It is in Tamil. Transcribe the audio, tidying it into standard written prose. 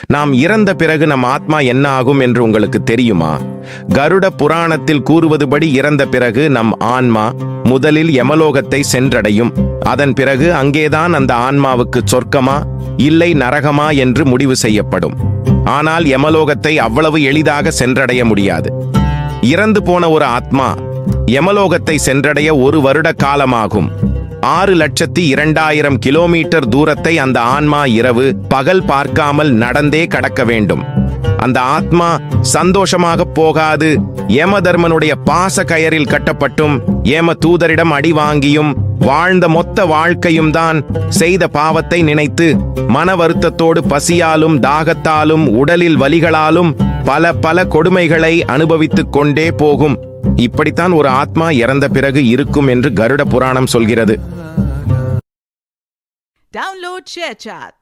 நாம் இறந்த பிறகு நம் ஆத்மா என்ன ஆகும் என்று உங்களுக்கு தெரியுமா? கருட புராணத்தில் கூறுவதுபடி இறந்த பிறகு நம் ஆன்மா முதலில் யமலோகத்தை சென்றடையும். அதன் பிறகு அங்கேதான் அந்த ஆன்மாவுக்கு சொர்க்கமா இல்லை நரகமா என்று முடிவு செய்யப்படும். ஆனால் யமலோகத்தை அவ்வளவு எளிதாக சென்றடைய முடியாது. இறந்து போன ஒரு ஆத்மா யமலோகத்தை சென்றடைய 1 வருட காலமாகும். 6,02,000 கிலோமீட்டர் தூரத்தை அந்த ஆன்மா இரவு பகல் பார்க்காமல் நடந்தே கடக்க வேண்டும். அந்த ஆத்மா சந்தோஷமாக போகாது. யமதர்மனுடைய பாச கயரில் கட்டப்பட்டும் யம தூதரிடம் அடி வாங்கியும் வாழ்ந்த மொத்த வாழ்க்கையும் தான் செய்த பாவத்தை நினைத்து மன வருத்தத்தோடு பசியாலும் தாகத்தாலும் உடலில் வலிகளாலும் பல கொடுமைகளை அனுபவித்துக் கொண்டே போகும். இப்படித்தான் ஒரு ஆத்மா இறந்த பிறகு இருக்கும் என்று கருட புராணம் சொல்கிறது. Download ShareChat.